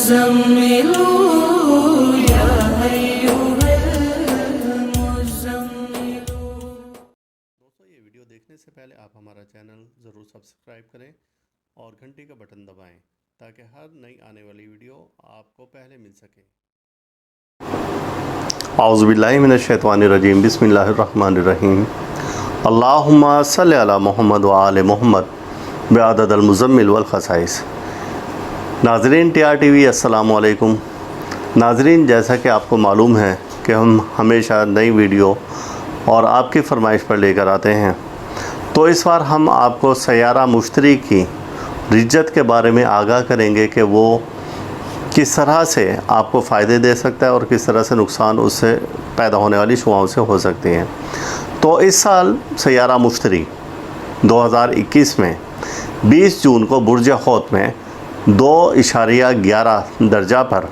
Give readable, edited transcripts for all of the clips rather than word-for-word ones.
المزمل یا ایھا المزمل۔ دوستو یہ ویڈیو دیکھنے سے پہلے آپ ہمارا چینل ضرور سبسکرائب کریں اور گھنٹی کا بٹن دبائیں تاکہ ہر نئی آنے والی ویڈیو آپ کو پہلے مل سکے۔ اعوذ باللہ من الشیطان الرجیم، بسم اللہ الرحمن الرحیم۔ اللہم صلی علی محمد وآل محمد بعدد المزمل والخصائص۔ ناظرین ٹی آر ٹی وی، السلام علیکم۔ ناظرین، جیسا کہ آپ کو معلوم ہے کہ ہم ہمیشہ نئی ویڈیو اور آپ کی فرمائش پر لے کر آتے ہیں، تو اس بار ہم آپ کو سیارہ مشتری کی رجت کے بارے میں آگاہ کریں گے کہ وہ کس طرح سے آپ کو فائدے دے سکتا ہے اور کس طرح سے نقصان اس سے پیدا ہونے والی شعاؤں سے ہو سکتے ہیں۔ تو اس سال سیارہ مشتری 2021 میں 20 جون کو برج حوت میں 2.11 درجہ پر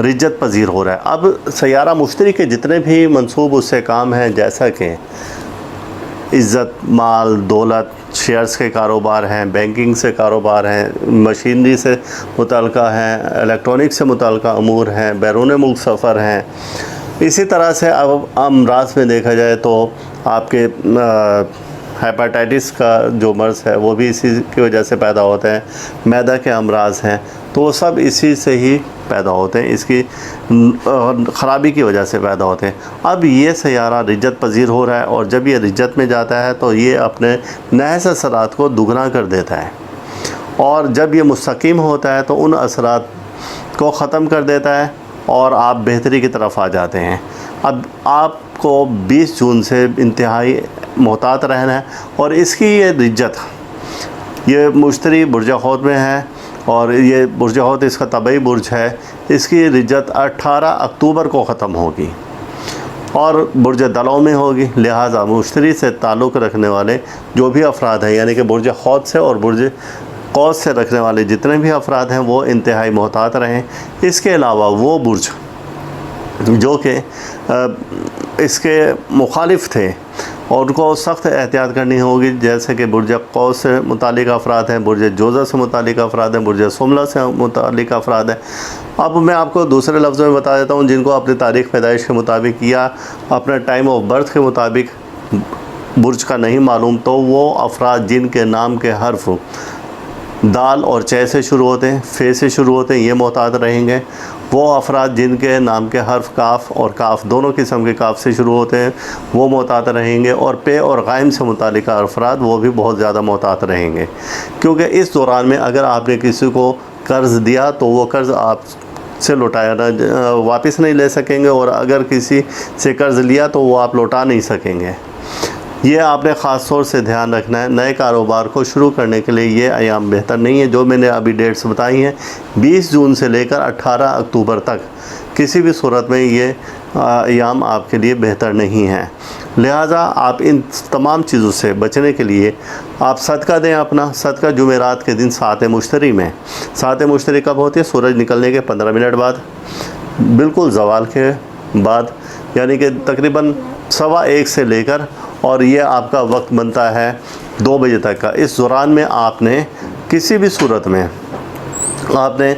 رجت پذیر ہو رہا ہے۔ اب سیارہ مشتری کے جتنے بھی منسوب اس سے کام ہیں، جیسا کہ عزت، مال، دولت، شیئرز کے کاروبار ہیں، بینکنگ سے کاروبار ہیں، مشینری سے متعلقہ ہیں، الیکٹرانک سے متعلقہ امور ہیں، بیرون ملک سفر ہیں۔ اسی طرح سے اب امراض میں دیکھا جائے تو آپ کے ہیپاٹائٹس کا جو مرض ہے وہ بھی اسی کی وجہ سے پیدا ہوتے ہیں، معدہ کے امراض ہیں تو وہ سب اسی سے ہی پیدا ہوتے ہیں، اس کی خرابی کی وجہ سے پیدا ہوتے ہیں۔ اب یہ سیارہ رجت پذیر ہو رہا ہے، اور جب یہ رجت میں جاتا ہے تو یہ اپنے نحس اثرات کو دگنا کر دیتا ہے، اور جب یہ مستقیم ہوتا ہے تو ان اثرات کو ختم کر دیتا ہے اور آپ بہتری کی طرف آ جاتے ہیں۔ اب آپ کو 20 جون سے انتہائی محتاط رہنا ہے، اور اس کی یہ رجت، یہ مشتری برج حوت میں ہے اور یہ برج حوت اس کا طبعی برج ہے، اس کی رجت 18 اکتوبر کو ختم ہوگی اور برج دلو میں ہوگی۔ لہٰذا مشتری سے تعلق رکھنے والے جو بھی افراد ہیں، یعنی کہ برج حوت سے اور برج قوس سے رکھنے والے جتنے بھی افراد ہیں، وہ انتہائی محتاط رہیں۔ اس کے علاوہ وہ برج جو کہ اس کے مخالف تھے اور ان کو سخت احتیاط کرنی ہوگی، جیسے کہ برج قوس سے متعلق افراد ہیں، برج جوزہ سے متعلق افراد ہیں، برج سملہ سے متعلق افراد ہیں۔ اب میں آپ کو دوسرے لفظوں میں بتا دیتا ہوں، جن کو اپنی تاریخ پیدائش کے مطابق یا اپنے ٹائم آف برتھ کے مطابق برج کا نہیں معلوم، تو وہ افراد جن کے نام کے حرف دال اور چے سے شروع ہوتے ہیں، فے سے شروع ہوتے ہیں، یہ محتاط رہیں گے۔ وہ افراد جن کے نام کے حرف کاف اور کاف، دونوں قسم کے کاف سے شروع ہوتے ہیں، وہ محتاط رہیں گے، اور پے اور غائم سے متعلقہ افراد وہ بھی بہت زیادہ محتاط رہیں گے، کیونکہ اس دوران میں اگر آپ نے کسی کو قرض دیا تو وہ قرض آپ سے واپس نہیں لے سکیں گے، اور اگر کسی سے قرض لیا تو وہ آپ لوٹا نہیں سکیں گے۔ یہ آپ نے خاص طور سے دھیان رکھنا ہے۔ نئے کاروبار کو شروع کرنے کے لیے یہ ایام بہتر نہیں ہے۔ جو میں نے ابھی ڈیٹس بتائی ہیں، 20 جون سے لے کر 18 اکتوبر تک کسی بھی صورت میں یہ ایام آپ کے لیے بہتر نہیں ہیں۔ لہٰذا آپ ان تمام چیزوں سے بچنے کے لیے آپ صدقہ دیں اپنا۔ صدقہ جمعرات کے دن ساعت مشتری میں، ساعت مشتری کب ہوتی ہے؟ سورج نکلنے کے 15 منٹ بعد، بالکل زوال کے بعد، یعنی کہ تقریباً 1:15 سے لے کر، اور یہ آپ کا وقت بنتا ہے 2 بجے تک کا۔ اس دوران میں آپ نے کسی بھی صورت میں آپ نے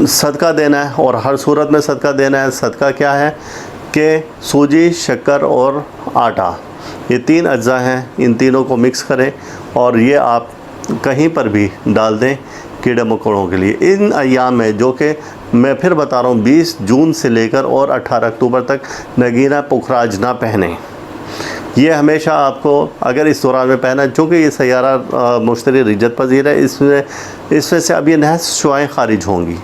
صدقہ دینا ہے، اور ہر صورت میں صدقہ دینا ہے۔ صدقہ کیا ہے کہ سوجی، شکر اور آٹا، یہ 3 اجزاء ہیں، ان تینوں کو مکس کریں اور یہ آپ کہیں پر بھی ڈال دیں کیڑے مکوڑوں کے لیے۔ ان ایام میں، جو کہ میں پھر بتا رہا ہوں، 20 جون سے لے کر اور 18 اکتوبر تک نگینہ پکھراج نہ پہنیں۔ یہ ہمیشہ آپ کو اگر اس دوران میں پہنا، چونکہ یہ سیارہ مشتری رجت پذیر ہے، اس میں سے اب یہ نحس شعائیں خارج ہوں گی۔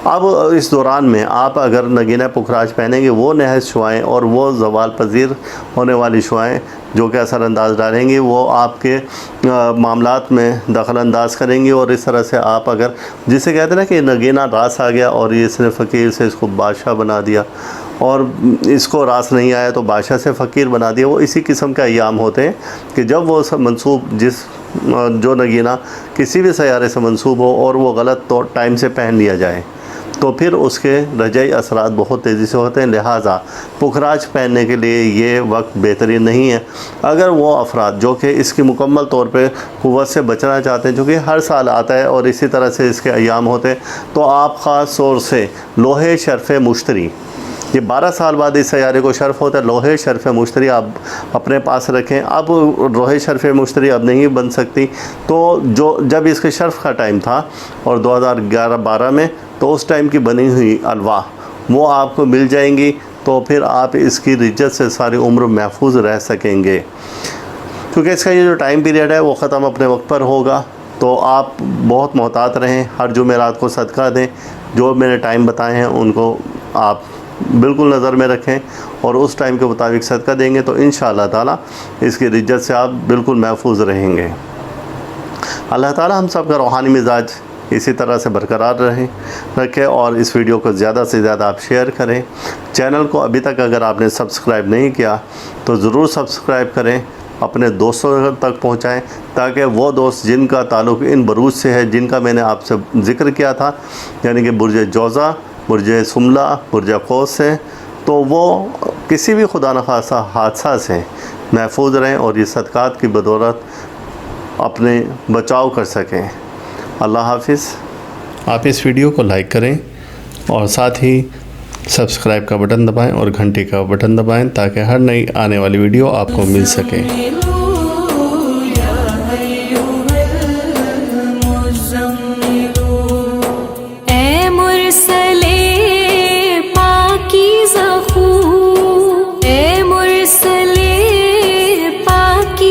اب اس دوران میں آپ اگر نگینہ پکھراج پہنیں گے، وہ نحس شعائیں اور وہ زوال پذیر ہونے والی شعائیں جو کہ اثر انداز ڈالیں گی، وہ آپ کے معاملات میں دخل انداز کریں گی، اور اس طرح سے آپ اگر جسے کہتے ہیں نا کہ نگینہ راس آ گیا اور اس نے فقیر سے اس کو بادشاہ بنا دیا، اور اس کو راس نہیں آیا تو بادشاہ سے فقیر بنا دیا، وہ اسی قسم کا ایام ہوتے ہیں کہ جب وہ منسوب جو نگینہ کسی بھی سیارے سے منسوب ہو اور وہ غلط ٹائم سے پہن لیا جائے، تو پھر اس کے رجعی اثرات بہت تیزی سے ہوتے ہیں، لہٰذا پخراج پہننے کے لیے یہ وقت بہترین نہیں ہے۔ اگر وہ افراد جو کہ اس کی مکمل طور پہ قوت سے بچنا چاہتے ہیں، چونکہ ہر سال آتا ہے اور اسی طرح سے اس کے ایام ہوتے ہیں، تو آپ خاص طور سے لوہے شرف مشتری، یہ 12 سال بعد اس سیارے کو شرف ہوتا ہے، لوہے شرف مشتری آپ اپنے پاس رکھیں۔ اب لوہے شرف مشتری اب نہیں بن سکتی، تو جب اس کے شرف کا ٹائم تھا اور 2011-12 میں، تو اس ٹائم کی بنی ہوئی الواح وہ آپ کو مل جائیں گی، تو پھر آپ اس کی رجت سے ساری عمر محفوظ رہ سکیں گے، کیونکہ اس کا یہ جو ٹائم پیریڈ ہے وہ ختم اپنے وقت پر ہوگا۔ تو آپ بہت محتاط رہیں، ہر جمعرات کو صدقہ دیں، جو میں نے ٹائم بتائے ہیں ان کو آپ بالکل نظر میں رکھیں اور اس ٹائم کے مطابق صدقہ دیں گے تو انشاءاللہ تعالی اس کی رجت سے آپ بالکل محفوظ رہیں گے۔ اللہ تعالی ہم سب کا روحانی مزاج اسی طرح سے برقرار رکھے، اور اس ویڈیو کو زیادہ سے زیادہ آپ شیئر کریں۔ چینل کو ابھی تک اگر آپ نے سبسکرائب نہیں کیا تو ضرور سبسکرائب کریں، اپنے دوستوں تک پہنچائیں، تاکہ وہ دوست جن کا تعلق ان بروج سے ہے، جن کا میں نے آپ سے ذکر کیا تھا، یعنی کہ برج جوزہ، برج سملہ، برج قوس سے، تو وہ کسی بھی خدا نخواستہ حادثہ سے محفوظ رہیں اور یہ صدقات کی بدولت اپنے بچاؤ کر سکیں۔ اللہ حافظ۔ آپ اس ویڈیو کو لائک کریں اور ساتھ ہی سبسکرائب کا بٹن دبائیں اور گھنٹی کا بٹن دبائیں، تاکہ ہر نئی آنے والی ویڈیو آپ کو مل سکے۔ يا أيها المزمل